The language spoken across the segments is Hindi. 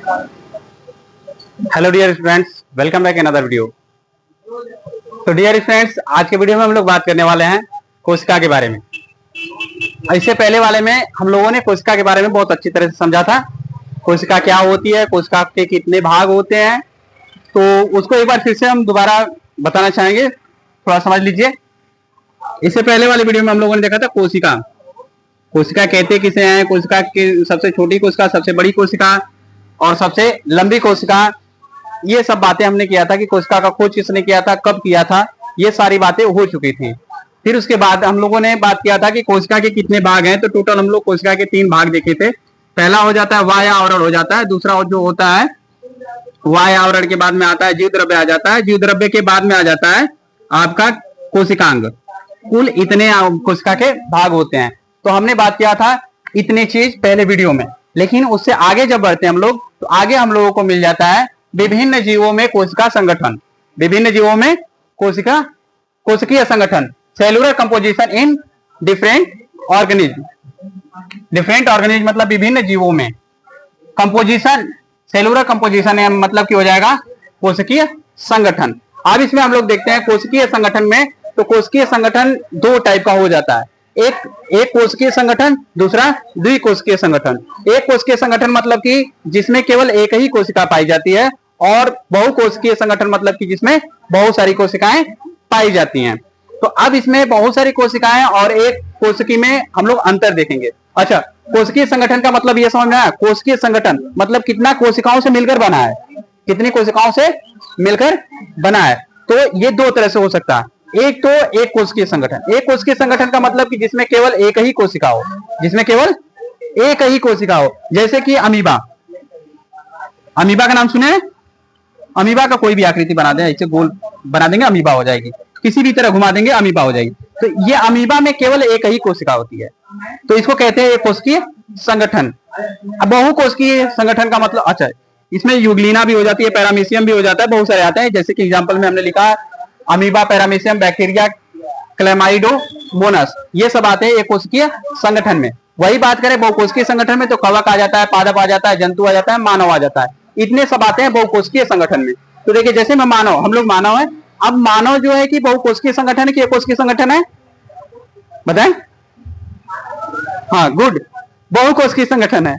Hello dear students, welcome back another video. तो डियर स्टूडेंट्स, आज के वीडियो में हम लोग बात करने वाले हैं कोशिका के बारे में। इससे पहले वाले में हम लोगों ने कोशिका के बारे में बहुत अच्छी तरह से समझा था। कोशिका क्या होती है, कोशिका के कितने भाग होते हैं, तो उसको एक बार फिर से हम दोबारा बताना चाहेंगे, थोड़ा समझ लीजिए। इससे पहले वाले वीडियो में हम लोगों ने देखा था कोशिका। कोशिका कहते किसे हैं, कोशिका की सबसे छोटी कोशिका, सबसे बड़ी कोशिका और सबसे लंबी कोशिका, ये सब बातें हमने किया था कि कोशिका का खोज किसने किया था, कब किया था, ये सारी बातें हो चुकी थी। फिर उसके बाद हम लोगों ने बात किया था कि कोशिका के कितने भाग हैं। तो टोटल हम लोग कोशिका के 3 भाग देखे थे। पहला हो जाता है बाह्य आवरण हो जाता है, दूसरा जो होता है बाह्य आवरण के बाद में आता है जीव द्रव्य आ जाता है, जीव द्रव्य के बाद में आ जाता है आपका कोशिकांग। कुल इतने कोशिका के भाग होते हैं। तो हमने बात किया था इतने चीज पहले वीडियो में, लेकिन उससे आगे जब बढ़ते हैं हम लोग, तो आगे हम लोगों को मिल जाता है विभिन्न जीवों में कोशिका संगठन। विभिन्न जीवों में कोशिकीय संगठन, cellular composition in different organism. Different organism मतलब विभिन्न जीवों में। कंपोजिशन, सेलुलर कंपोजिशन मतलब कि हो जाएगा कोशिकीय संगठन। अब इसमें हम लोग देखते हैं कोशिकीय संगठन में, तो कोशिकीय संगठन 2 टाइप का हो जाता है। एक कोशिकीय संगठन, दूसरा द्विकोशिकीय संगठन। एक कोशिकीय संगठन मतलब कि जिसमें केवल एक ही कोशिका पाई जाती है, और बहुकोशिकीय संगठन मतलब कि जिसमें बहुत सारी कोशिकाएं पाई जाती हैं। तो अब इसमें बहुत सारी कोशिकाएं और एक कोशिकी में हम लोग अंतर देखेंगे। अच्छा, कोशिकीय संगठन का मतलब यह समझ में आया। कोशिकीय संगठन मतलब कितना कोशिकाओं से मिलकर बना है, कितनी कोशिकाओं से मिलकर बना है। तो ये 2 तरह से हो सकता है। एक तो एक कोशिकीय संगठन। एक कोशिकीय संगठन का मतलब कि जिसमें केवल एक ही कोशिका हो, जिसमें केवल एक ही कोशिका हो, जैसे कि अमीबा। अमीबा का नाम सुने? अमीबा का कोई भी आकृति बना दें, ऐसे गोल बना देंगे, अमीबा हो जाएगी। किसी भी तरह घुमा देंगे, अमीबा हो जाएगी। तो ये अमीबा में केवल एक ही कोशिका होती है, तो इसको कहते हैं एक कोशिकीय संगठन। अब बहुकोशिकीय संगठन का मतलब, अच्छा, इसमें यूग्लिना भी हो जाती है, पैरामीशियम भी हो जाता है, बहुत सारे आते हैं। जैसे कि एग्जांपल में हमने लिखा अमीबा, पैरामीशियम, बैक्टीरिया, क्लेमाइडोमोनास, ये सब आते हैं एक कोशिकीय संगठन में। वही बात करें बहुकोशिकीय संगठन में, तो कवक आ जाता है, पादप आ जाता है, जंतु आ जाता है, मानव आ जाता है। इतने सब आते हैं बहुकोशिकीय संगठन में। तो देखिए, जैसे मैं मानव, हम लोग मानव है। अब मानव जो है कि बहुकोशिकीय संगठन है कि एक कोशिकीय संगठन है, बताएं? हाँ, गुड, बहुकोशिकीय संगठन है।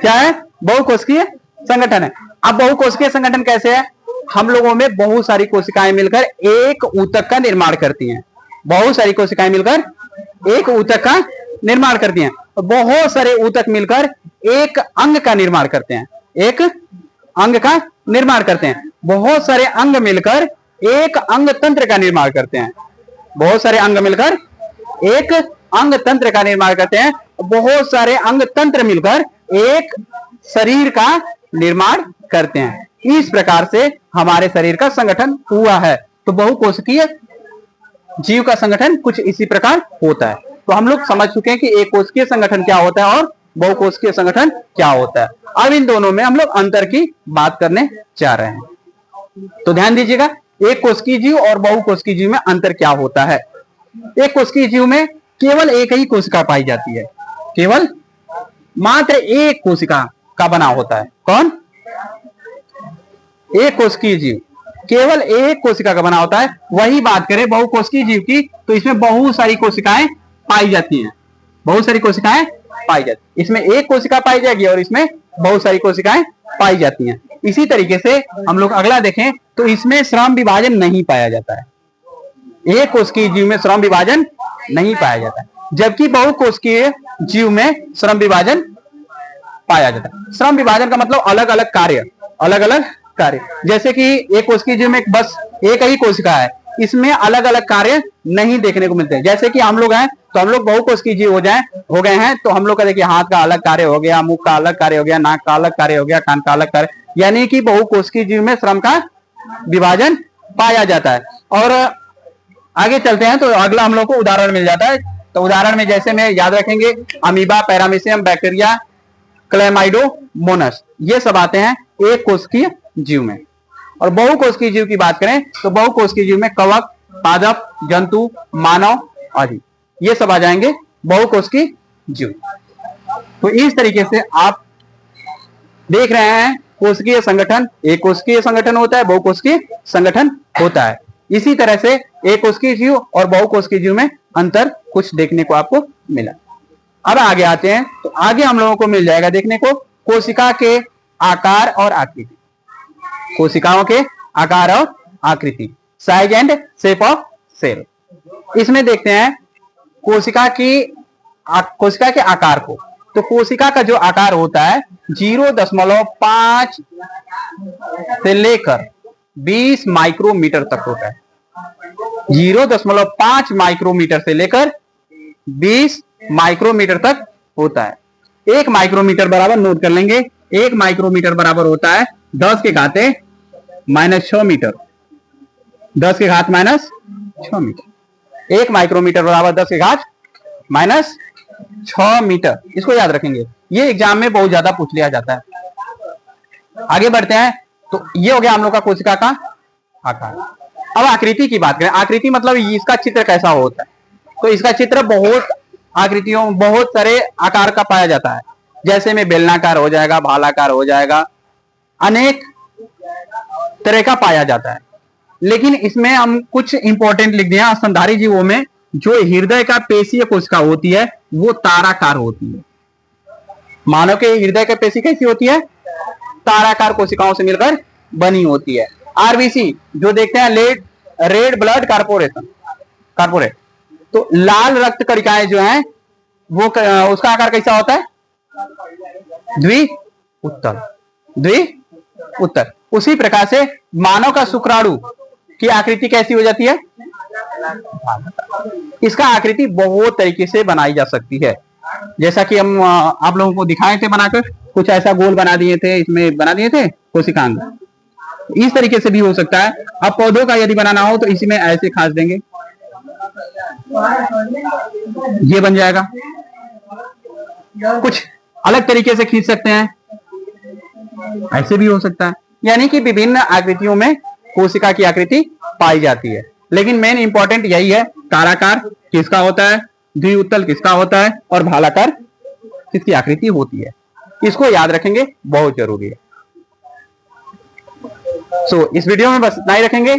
क्या है? बहुकोशिकीय संगठन है। अब बहुकोशिकीय संगठन कैसे है? हम लोगों में बहुत सारी कोशिकाएं मिलकर एक ऊतक का निर्माण करती हैं। बहुत सारी कोशिकाएं मिलकर एक ऊतक का निर्माण करती हैं। बहुत सारे ऊतक मिलकर एक अंग का निर्माण करते हैं। एक अंग का निर्माण करते हैं। बहुत सारे अंग मिलकर एक अंग तंत्र का निर्माण करते हैं। बहुत सारे अंग मिलकर एक अंग तंत्र का निर्माण करते हैं। बहुत सारे अंग तंत्र मिलकर एक शरीर का निर्माण करते हैं। इस प्रकार से हमारे शरीर का संगठन हुआ है। तो बहुकोशिकीय जीव का संगठन कुछ इसी प्रकार होता है। तो हम लोग समझ चुके हैं कि एक कोशिकीय संगठन क्या होता है और बहुकोशिकीय संगठन क्या होता है। अब इन दोनों में हम लोग अंतर की बात करने जा रहे हैं। तो ध्यान दीजिएगा, एक कोशिकीय जीव और बहुकोशिकीय जीव में अंतर क्या होता है। एक कोशिकीय जीव में केवल एक ही कोशिका पाई जाती है। केवल मात्र एक कोशिका का बना होता है। कौन? एक कोशिकीय जीव केवल एक कोशिका का बना होता है। वही बात करें बहुकोशिकीय जीव की, तो इसमें बहुत सारी कोशिकाएं पाई जाती हैं। बहुत सारी कोशिकाएं पाई जाती, इसमें एक कोशिका पाई जाएगी और इसमें बहुत सारी कोशिकाएं पाई जाती हैं। इसी तरीके से हम लोग अगला देखें, तो इसमें श्रम विभाजन नहीं पाया जाता है। एक कोशिकीय जीव में श्रम विभाजन नहीं पाया जाता है, जबकि बहुकोशिकीय जीव में श्रम विभाजन पाया जाता है। श्रम विभाजन का मतलब अलग अलग कार्य, अलग अलग कार्य। जैसे कि एक कोशिकीय जीव में बस एक ही कोशिका है, इसमें अलग अलग कार्य नहीं देखने को मिलते हैं। जैसे कि हम लोग हैं, तो हम लोग बहुकोशिकीय जीव हो गए हैं, तो हम लोग का देखिए हाथ का अलग कार्य हो गया, मुंह का अलग कार्य हो गया, नाक का अलग कार्य हो गया, कान का अलग कार्य, यानी कि बहुकोशिकीय जीव में श्रम का विभाजन पाया जाता है। और आगे चलते हैं, तो अगला हम लोग को उदाहरण मिल जाता है। तो उदाहरण में जैसे में याद रखेंगे अमीबा, पैरामीशियम, बैक्टीरिया, क्लेमाइडोमोनास, ये सब आते हैं एक कोशिकीय जीव में। और बहुकोशिकीय जीव की बात करें, तो बहुकोशिकीय जीव में कवक, पादप, जंतु, मानव आदि, ये सब आ जाएंगे बहुकोशिकीय जीव। तो इस तरीके से आप देख रहे हैं कोशिकीय संगठन एक कोशिकीय संगठन होता है, बहुकोशिकीय संगठन होता है। इसी तरह से एक कोशिकीय जीव और बहुकोशिकीय जीव में अंतर कुछ देखने को आपको मिला। अब आगे आते हैं, तो आगे हम लोगों को मिल जाएगा देखने को कोशिका के आकार और आकृति, कोशिकाओं के आकार और आकृति, size and shape of cell. इसमें देखते हैं कोशिका के आकार को। तो कोशिका का जो आकार होता है 0.5 से लेकर 20 माइक्रोमीटर तक होता है। 0.5 माइक्रोमीटर से लेकर 20 माइक्रोमीटर तक होता है। 1 माइक्रोमीटर बराबर, नोट कर लेंगे, 1 माइक्रोमीटर बराबर होता है 10 के घाते -6 मीटर। 10 के घात -6 मीटर। 1 माइक्रोमीटर बराबर 10 के घात -6 मीटर। इसको याद रखेंगे, ये एग्जाम में बहुत ज्यादा पूछ लिया जाता है। आगे बढ़ते हैं, तो ये हो गया हम लोग का कोशिका का आकार। अब आकृति की बात करें, आकृति मतलब इसका चित्र कैसा होता है। तो इसका चित्र बहुत आकृतियों, बहुत सारे आकार का पाया जाता है, जैसे में बेलनाकार हो जाएगा, भालाकार हो जाएगा, अनेक तरह का पाया जाता है। लेकिन इसमें हम कुछ इंपॉर्टेंट लिख दिया, स्तनधारी जीवों में जो हृदय का पेशीय कोशिका होती है वो ताराकार होती है। मानव के हृदय का पेशी कैसी होती है? ताराकार कोशिकाओं से मिलकर बनी होती है। आरबीसी जो देखते हैं, रेड ब्लड कारपोरेट, तो लाल रक्त कणिकाएं जो हैं वो उसका आकार कैसा होता है? द्विउत्तल। उसी प्रकार से मानव का शुक्राणु की आकृति कैसी हो जाती है? इसका आकृति बहुत तरीके से बनाई जा सकती है, जैसा कि हम आप लोगों को दिखाए थे बनाकर, कुछ ऐसा गोल बना दिए थे, इसमें बना दिए थे कोशिकांग। इस तरीके से भी हो सकता है। अब पौधों का यदि बनाना हो तो इसी में ऐसे खास देंगे, ये बन जाएगा। कुछ अलग तरीके से खींच सकते हैं, ऐसे भी हो सकता है। यानी कि विभिन्न आकृतियों में कोशिका की आकृति पाई जाती है। लेकिन मेन इंपॉर्टेंट यही है, ताराकार किसका होता है, द्विउत्तल किसका होता है और भालाकार किसकी आकृति होती है। इसको याद रखेंगे, बहुत जरूरी है। इस वीडियो में बस इतना ही रखेंगे।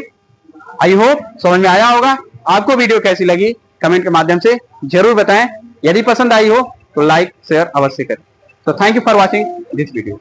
आई होप समझ में आया होगा। आपको वीडियो कैसी लगी कमेंट के माध्यम से जरूर बताएं। यदि पसंद आई हो तो लाइक शेयर अवश्य करें। तो thank you for watching this video.